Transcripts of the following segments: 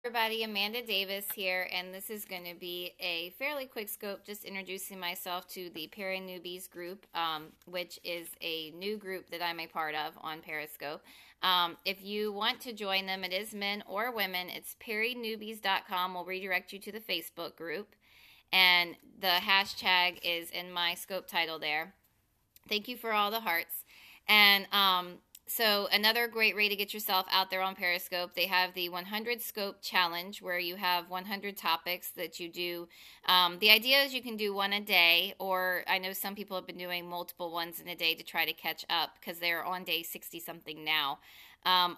Everybody, Amanda Davis here, and this is going to be a fairly quick scope, just introducing myself to the PeriNewbies group, which is a new group that I'm a part of on Periscope. If you want to join them, it is men or women. It's PeriNewbies.com will redirect you to the Facebook group, and the hashtag is in my scope title there. Thank you for all the hearts. And so another great way to get yourself out there on Periscope, they have the 100 Scope Challenge where you have 100 topics that you do. The idea is you can do one a day, or I know some people have been doing multiple ones in a day to try to catch up because they're on day 60 something now.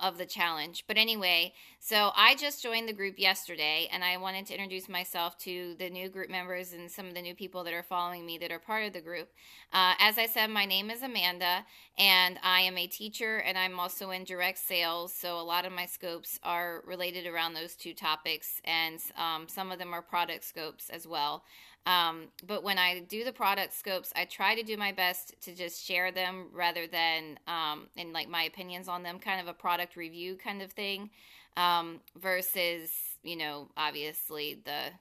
Of the challenge. But anyway, so I just joined the group yesterday, and I wanted to introduce myself to the new group members and some of the new people that are following me that are part of the group. As I said, my name is Amanda, and I am a teacher, and I'm also in direct sales, so a lot of my scopes are related around those two topics, and some of them are product scopes as well. But when I do the product scopes, I try to do my best to just share them rather than in like my opinions on them, kind of a product review kind of thing, versus, obviously the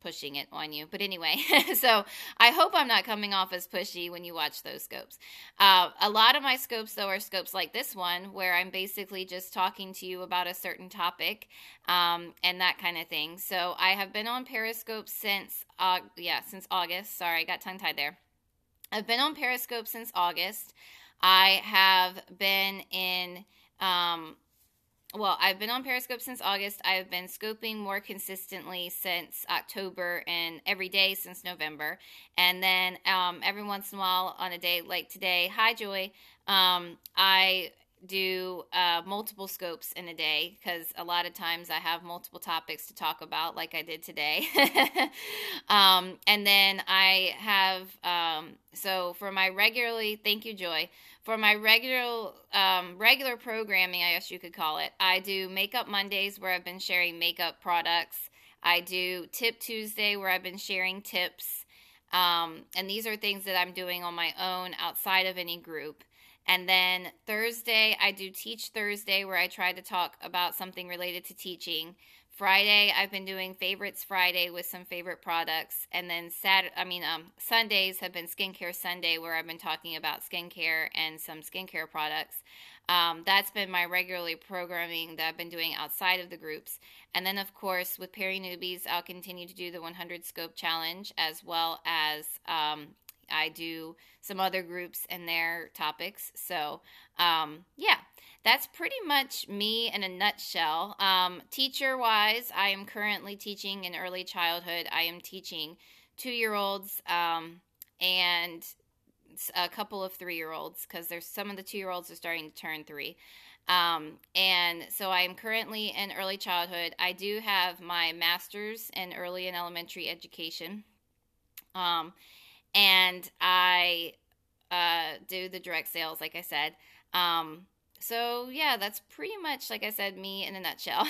pushing it on you. But anyway, so I hope I'm not coming off as pushy when you watch those scopes. A lot of my scopes, though, are scopes like this one, where I'm basically just talking to you about a certain topic and that kind of thing. So I have been on Periscope since August. Sorry, I got tongue-tied there. I've been on Periscope since August. I have been in... I've been on Periscope since August. I've been scoping more consistently since October and every day since November. And then every once in a while on a day like today, hi Joy, I do multiple scopes in a day because a lot of times I have multiple topics to talk about like I did today. And then I have, so for my thank you Joy, for my regular programming, I guess you could call it, I do Makeup Mondays where I've been sharing makeup products. I do Tip Tuesday where I've been sharing tips. And these are things that I'm doing on my own outside of any group. And then Thursday, I do Teach Thursday where I try to talk about something related to teaching. Friday, I've been doing Favorites Friday with some favorite products. And then Sundays have been Skincare Sunday where I've been talking about skincare and some skincare products. That's been my regularly programming that I've been doing outside of the groups. And then, of course, with PeriNewbies, I'll continue to do the 100 Scope Challenge as well as I do some other groups and their topics. So, that's pretty much me in a nutshell. Teacher-wise, I am currently teaching in early childhood. I am teaching 2-year-olds and a couple of 3-year-olds because there's some of the 2-year-olds are starting to turn 3. And so I am currently in early childhood. I do have my master's in early and elementary education. And I do the direct sales, like I said. So yeah, that's pretty much, like I said, me in a nutshell.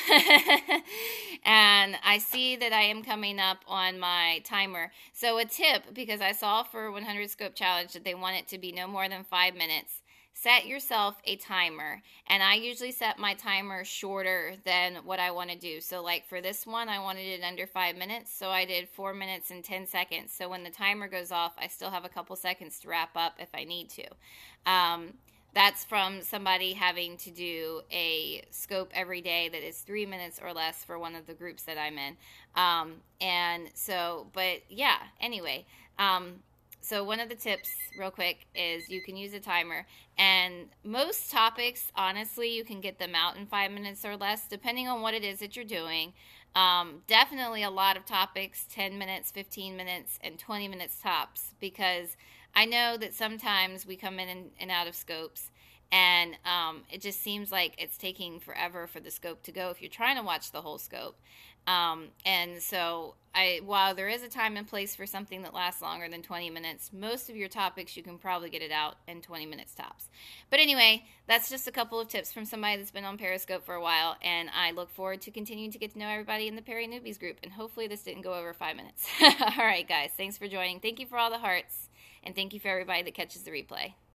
And I see that I am coming up on my timer. So a tip, because I saw for 100 Scope Challenge that they want it to be no more than 5 minutes. Set yourself a timer, and I usually set my timer shorter than what I want to do. So like for this one, I wanted it under 5 minutes, so I did 4 minutes and 10 seconds. So when the timer goes off, I still have a couple seconds to wrap up if I need to. That's from somebody having to do a scope every day that is 3 minutes or less for one of the groups that I'm in. Anyway. So one of the tips, real quick, is you can use a timer. And most topics, honestly, you can get them out in 5 minutes or less, depending on what it is that you're doing. Definitely a lot of topics, 10 minutes, 15 minutes, and 20 minutes tops, because I know that sometimes we come in and out of scopes, and it just seems like it's taking forever for the scope to go if you're trying to watch the whole scope. And so while there is a time and place for something that lasts longer than 20 minutes, most of your topics you can probably get it out in 20 minutes tops. But anyway, that's just a couple of tips from somebody that's been on Periscope for a while, and I look forward to continuing to get to know everybody in the PeriNewbies group, and hopefully this didn't go over 5 minutes. All right, guys, thanks for joining. Thank you for all the hearts, and thank you for everybody that catches the replay.